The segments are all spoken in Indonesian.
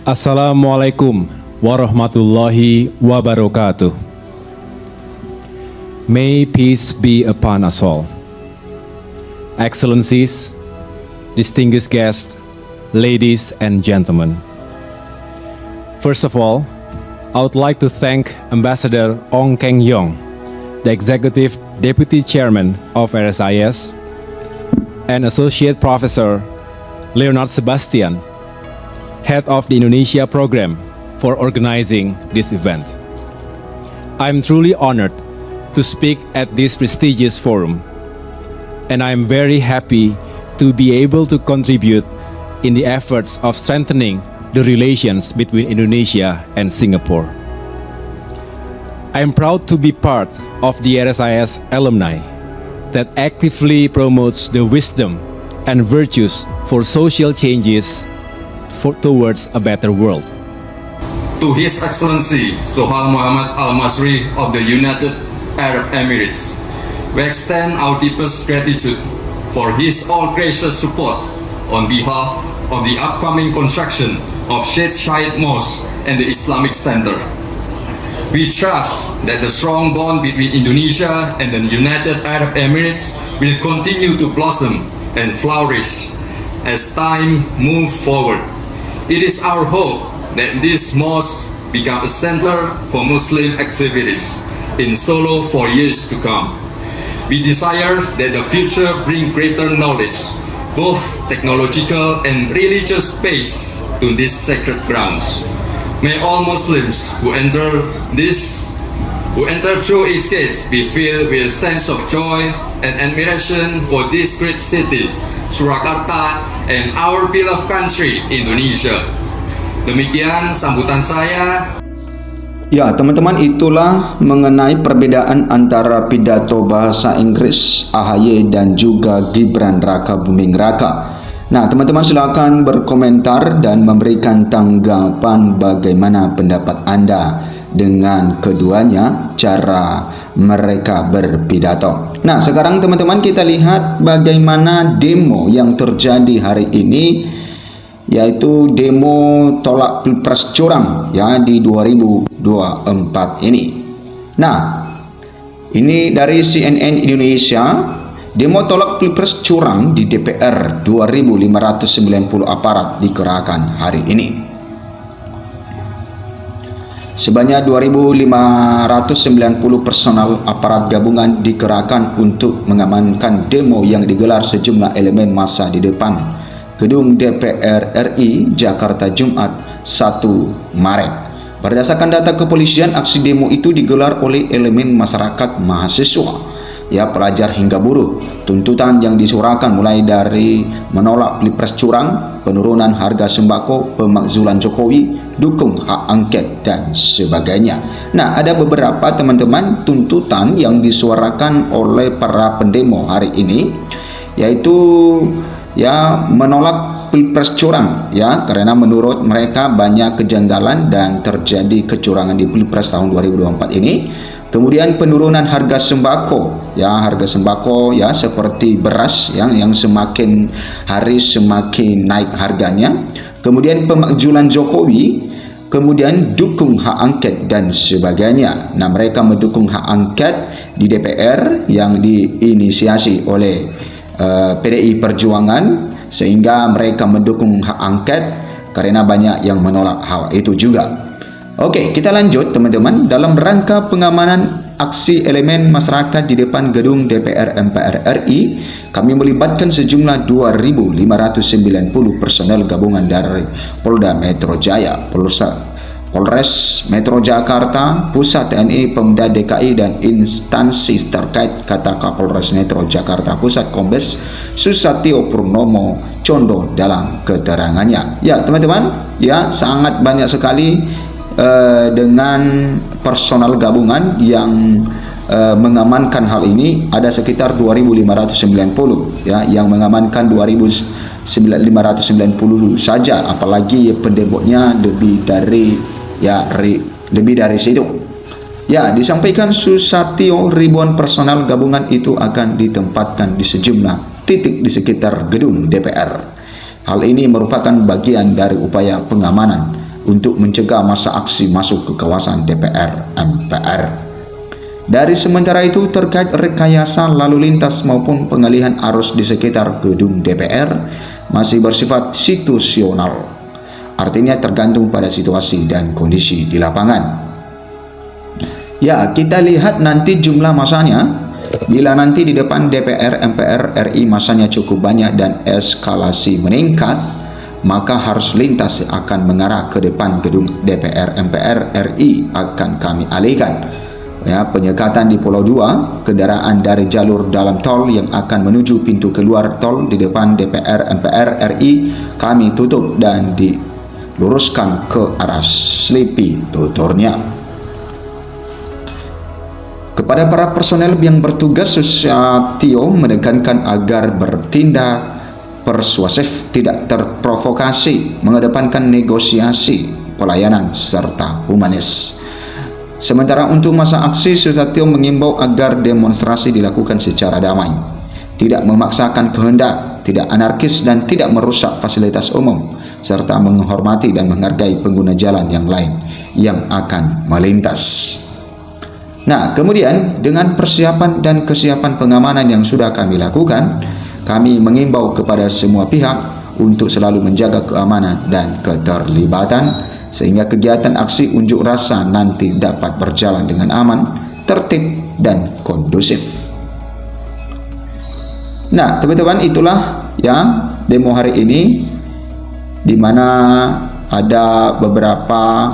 Assalamualaikum warahmatullahi wabarakatuh. May peace be upon us all. Excellencies, distinguished guests, ladies and gentlemen. First of all, I would like to thank Ambassador Ong Keng Yong, the Executive Deputy Chairman of RSIS, and Associate Professor Leonard Sebastian, Head of the Indonesia Program, for organizing this event. I'm truly honored to speak at this prestigious forum, and I'm very happy to be able to contribute in the efforts of strengthening the relations between Indonesia and Singapore. I'm proud to be part of the RSIS alumni that actively promotes the wisdom and virtues for social changes towards a better world. To His Excellency Sohail Muhammad Al-Masri of the United Arab Emirates, we extend our deepest gratitude for his all-gracious support on behalf of the upcoming construction of Sheikh Zayed Mosque and the Islamic Center. We trust that the strong bond between Indonesia and the United Arab Emirates will continue to blossom and flourish as time moves forward. It is our hope that this mosque become a center for Muslim activities in Solo for years to come. We desire that the future bring greater knowledge, both technological and religious based, to these sacred grounds. May all Muslims who enter through its gates be filled with a sense of joy and admiration for this great city, Surakarta, and our beloved country, Indonesia. Demikian sambutan saya. Ya, teman-teman, itulah mengenai perbedaan antara pidato bahasa Inggris AHY dan juga Gibran Raka Buming Raka. Nah, teman-teman silakan berkomentar dan memberikan tanggapan bagaimana pendapat Anda dengan keduanya cara mereka berpidato. Nah, sekarang teman-teman kita lihat bagaimana demo yang terjadi hari ini, yaitu demo tolak Pilpres curang ya di 2024 ini. Nah, ini dari CNN Indonesia. Demo tolak Pilpres curang di DPR 2.590 aparat dikerahkan hari ini. Sebanyak 2.590 personal aparat gabungan dikerahkan untuk mengamankan demo yang digelar sejumlah elemen massa di depan gedung DPR RI Jakarta Jumat 1 Maret. Berdasarkan data kepolisian, aksi demo itu digelar oleh elemen masyarakat, mahasiswa, pelajar hingga buruh. Tuntutan yang disuarakan mulai dari menolak Pilpres curang, penurunan harga sembako, pemakzulan Jokowi, dukung hak angket, dan sebagainya. Nah, ada beberapa teman-teman tuntutan yang disuarakan oleh para pendemo hari ini, yaitu menolak Pilpres curang karena menurut mereka banyak kejanggalan dan terjadi kecurangan di Pilpres tahun 2024 ini. Kemudian penurunan harga sembako, harga sembako seperti beras yang semakin hari semakin naik harganya. Kemudian pemakzulan Jokowi, kemudian dukung hak angket dan sebagainya. Nah, mereka mendukung hak angket di DPR yang diinisiasi oleh PDI Perjuangan, sehingga mereka mendukung hak angket karena banyak yang menolak hal itu juga. Oke, kita lanjut teman-teman. Dalam rangka pengamanan aksi elemen masyarakat di depan gedung DPR MPR RI, kami melibatkan sejumlah 2.590 personel gabungan dari Polda Metro Jaya, Polres Metro Jakarta Pusat, TNI, Pemda DKI, dan instansi terkait, kata Kapolres Metro Jakarta Pusat Kombes Susatyo Purnomo Condo dalam keterangannya. Ya teman-teman, sangat banyak sekali dengan personal gabungan yang mengamankan hal ini. Ada sekitar 2.590 yang mengamankan 2.590 saja, apalagi pendemoknya lebih dari situ. Disampaikan Susatyo, ribuan personal gabungan itu akan ditempatkan di sejumlah titik di sekitar gedung DPR. Hal ini merupakan bagian dari upaya pengamanan untuk mencegah massa aksi masuk ke kawasan DPR MPR. Dari sementara itu, terkait rekayasa lalu lintas maupun pengalihan arus di sekitar gedung DPR masih bersifat situasional, artinya tergantung pada situasi dan kondisi di lapangan. Ya, kita lihat nanti jumlah masanya. Bila nanti di depan DPR MPR RI masanya cukup banyak dan eskalasi meningkat, maka harus lintas akan mengarah ke depan gedung DPR MPR RI akan kami alihkan. Ya, penyekatan di Pulau 2, kendaraan dari jalur dalam tol yang akan menuju pintu keluar tol di depan DPR MPR RI kami tutup dan diluruskan ke arah Sleepy, tuturnya. Kepada para personel yang bertugas, Susatyo menekankan agar bertindak persuasif, tidak terprovokasi, mengedepankan negosiasi, pelayanan, serta humanis. Sementara untuk masa aksi, Susatyo mengimbau agar demonstrasi dilakukan secara damai, tidak memaksakan kehendak, tidak anarkis dan tidak merusak fasilitas umum, serta menghormati dan menghargai pengguna jalan yang lain yang akan melintas. Nah, kemudian dengan persiapan dan kesiapan pengamanan yang sudah kami lakukan, kami mengimbau kepada semua pihak untuk selalu menjaga keamanan dan keterlibatan sehingga kegiatan aksi unjuk rasa nanti dapat berjalan dengan aman, tertib, dan kondusif. Nah, teman-teman, itulah ya demo hari ini, di mana ada beberapa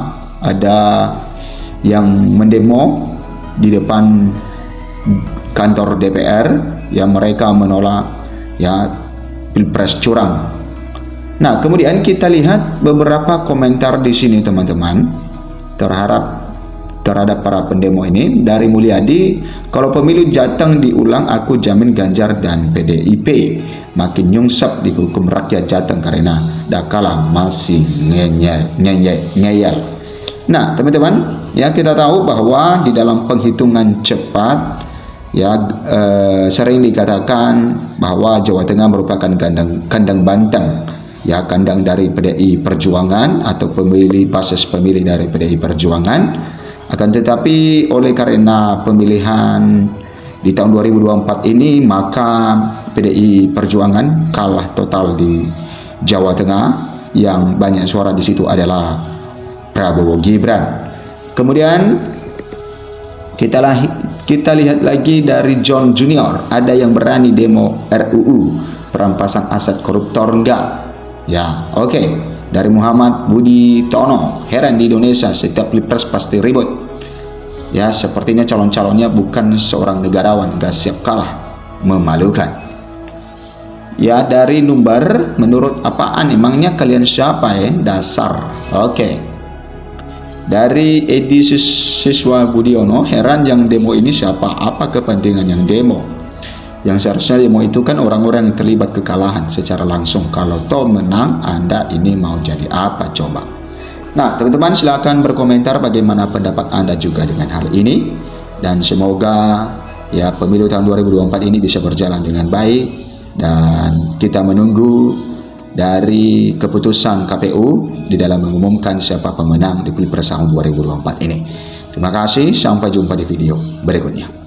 yang mendemo di depan kantor DPR yang mereka menolak ya pilpres curang. Nah, kemudian kita lihat beberapa komentar di sini teman-teman terhadap para pendemo ini. Dari Mulyadi, kalau pemilu Jateng diulang aku jamin Ganjar dan PDIP makin nyungsep di hukum rakyat Jateng karena dah kalah masih ngeyel. Nah, teman-teman, ya kita tahu bahwa di dalam penghitungan cepat ya sering dikatakan bahwa Jawa Tengah merupakan kandang banteng, ya kandang dari PDI Perjuangan atau basis pemilih dari PDI Perjuangan. Akan tetapi oleh karena pemilihan di tahun 2024 ini, maka PDI Perjuangan kalah total di Jawa Tengah. Yang banyak suara di situ adalah Prabowo Gibran. Kemudian kita lihat lagi dari John Junior, ada yang berani demo RUU perampasan aset koruptor enggak? Ya, oke. Dari Muhammad Budi Tono, heran di Indonesia setiap pilpres pasti ribut. Ya, sepertinya calon-calonnya bukan seorang negarawan, gak siap kalah, memalukan. Ya, dari Numbar, menurut apaan emangnya kalian siapa ya? Dasar. Oke. Dari Edi Siswa Budiono, heran yang demo ini siapa? Apa kepentingan yang demo? Yang seharusnya demo itu kan orang-orang yang terlibat kekalahan secara langsung. Kalau toh menang, Anda ini mau jadi apa coba? Nah, teman-teman, silakan berkomentar bagaimana pendapat Anda juga dengan hal ini. Dan semoga ya pemilu tahun 2024 ini bisa berjalan dengan baik. Dan kita menunggu dari keputusan KPU di dalam mengumumkan siapa pemenang di Pilpres tahun 2024 ini. Terima kasih, sampai jumpa di video berikutnya.